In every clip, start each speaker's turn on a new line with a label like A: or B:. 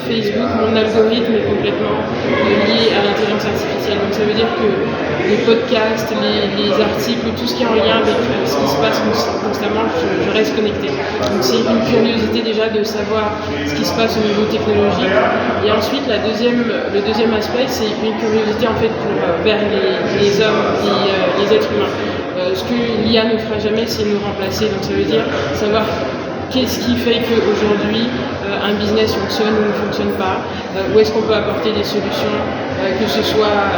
A: Facebook, mon algorithme est complètement lié à l'intelligence artificielle. Donc ça veut dire que les podcasts, les articles, tout ce qui est en lien avec ce qui se passe constamment, je reste connecté. Donc c'est une curiosité déjà de savoir ce qui se passe au niveau technologique. Et ensuite, le deuxième aspect, c'est une curiosité en fait vers les hommes et les êtres humains. Ce que l'IA ne fera jamais, c'est nous remplacer. Donc ça veut dire savoir qu'est-ce qui fait qu'aujourd'hui un business fonctionne ou ne fonctionne pas, où est-ce qu'on peut apporter des solutions, que ce soit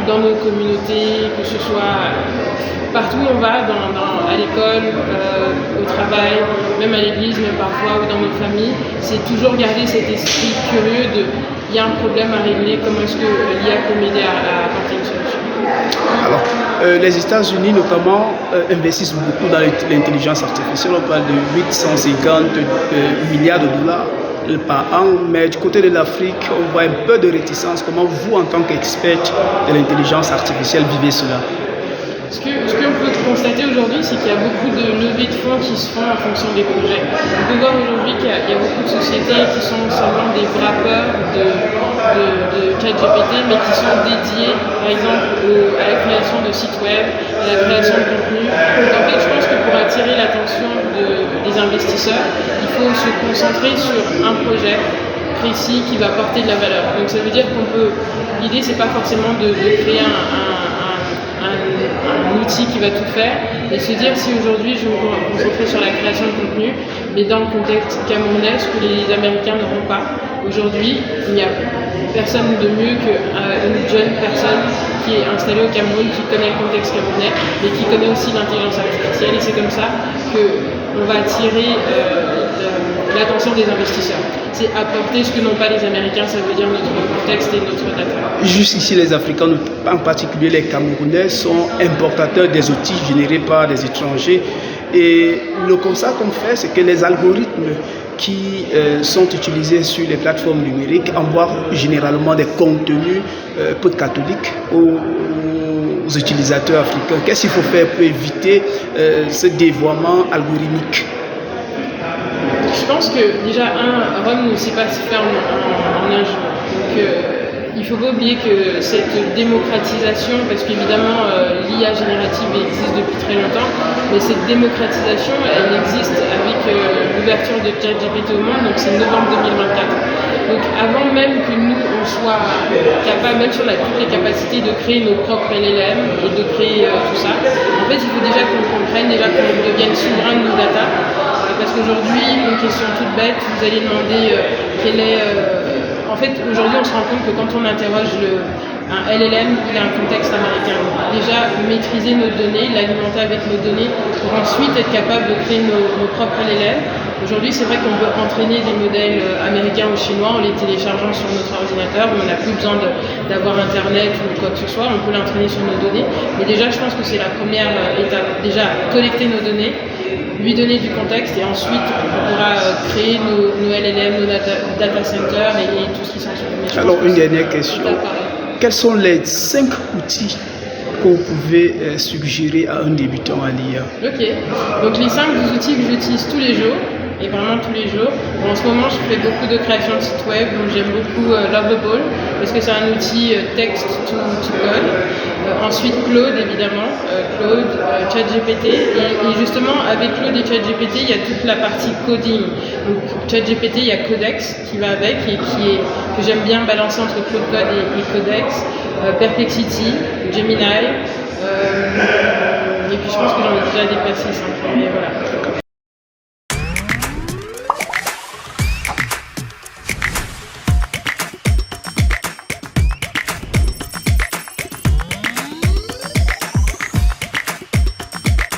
A: dans nos communautés, que ce soit partout où on va, à l'école, au travail, même à l'église, même parfois, ou dans nos familles, c'est toujours garder cet esprit curieux de il y a un problème à régler, comment est-ce que l'IA peut m'aider à apporter une solution.
B: Alors, les États-Unis notamment investissent beaucoup dans l'intelligence artificielle. On parle de 850 milliards de dollars par an, mais du côté de l'Afrique, on voit un peu de réticence. Comment vous, en tant qu'expert de l'intelligence artificielle, vivez cela?
A: Ce qu'on peut constater aujourd'hui, c'est qu'il y a beaucoup de levées de fonds qui se font en fonction des projets. On peut voir aujourd'hui qu'il y a beaucoup de sociétés qui sont seulement des wrappers de ChatGPT, mais qui sont dédiés, par exemple, à la création de sites web, à la création de contenu. Donc en fait, je pense que pour attirer l'attention des investisseurs, il faut se concentrer sur un projet précis qui va apporter de la valeur. Donc ça veut dire l'idée, c'est pas forcément de créer un outil qui va tout faire, et se dire si aujourd'hui je vais me concentrer sur la création de contenu, mais dans le contexte camerounais, ce que les Américains n'auront pas. Aujourd'hui, il n'y a personne de mieux qu'une jeune personne qui est installée au Cameroun, qui connaît le contexte camerounais, mais qui connaît aussi l'intelligence artificielle, et c'est comme ça qu'on va attirer l'attention des investisseurs. C'est apporter ce que n'ont pas les Américains, ça veut dire notre contexte et notre data.
B: Juste ici, les Africains, en particulier les Camerounais, sont importateurs des outils générés par des étrangers. Et le constat qu'on fait, c'est que les algorithmes qui sont utilisés sur les plateformes numériques envoient généralement des contenus peu catholiques aux utilisateurs africains. Qu'est-ce qu'il faut faire pour éviter ce dévoiement algorithmique?
A: Je pense que déjà, Rome ne sait pas se faire en un jour. Donc, il ne faut pas oublier que cette démocratisation, parce qu'évidemment l'IA générative existe depuis très longtemps, mais cette démocratisation, elle existe avec l'ouverture de ChatGPT au monde, donc c'est novembre 2024. Donc avant même que nous, on soit capable, même sur toutes les capacités de créer nos propres LLM et de créer tout ça, en fait il faut déjà qu'on comprenne, déjà qu'on devienne souverain de nos data. Parce qu'aujourd'hui, une question toute bête, vous allez demander quel est... en fait, aujourd'hui, on se rend compte que quand on interroge un LLM, il a un contexte américain. Déjà, maîtriser nos données, l'alimenter avec nos données, pour ensuite être capable de créer nos propres LLM. Aujourd'hui, c'est vrai qu'on peut entraîner des modèles américains ou chinois en les téléchargeant sur notre ordinateur. On n'a plus besoin d'avoir Internet ou quoi que ce soit, on peut l'entraîner sur nos données. Mais déjà, je pense que c'est la première étape. Déjà, collecter nos données, lui donner du contexte, et ensuite on pourra créer nos LLM, nos data centers et tout ce qui s'ensuit.
B: Alors, une dernière question. Quels sont les 5 outils que vous pouvez suggérer à un débutant à l'IA?
A: Ok, donc les 5 outils que j'utilise tous les jours, et vraiment tous les jours. En ce moment, je fais beaucoup de création de sites web, donc j'aime beaucoup Lovable, parce que c'est un outil text to code. Ensuite, Claude, évidemment, ChatGPT. Et justement, avec Claude et ChatGPT, il y a toute la partie coding. Donc, ChatGPT, il y a Codex qui va avec, et que j'aime bien balancer entre Claude Code et Codex. Perplexity, Gemini. Et puis, je pense que j'en ai déjà dépassé 5. Mais voilà.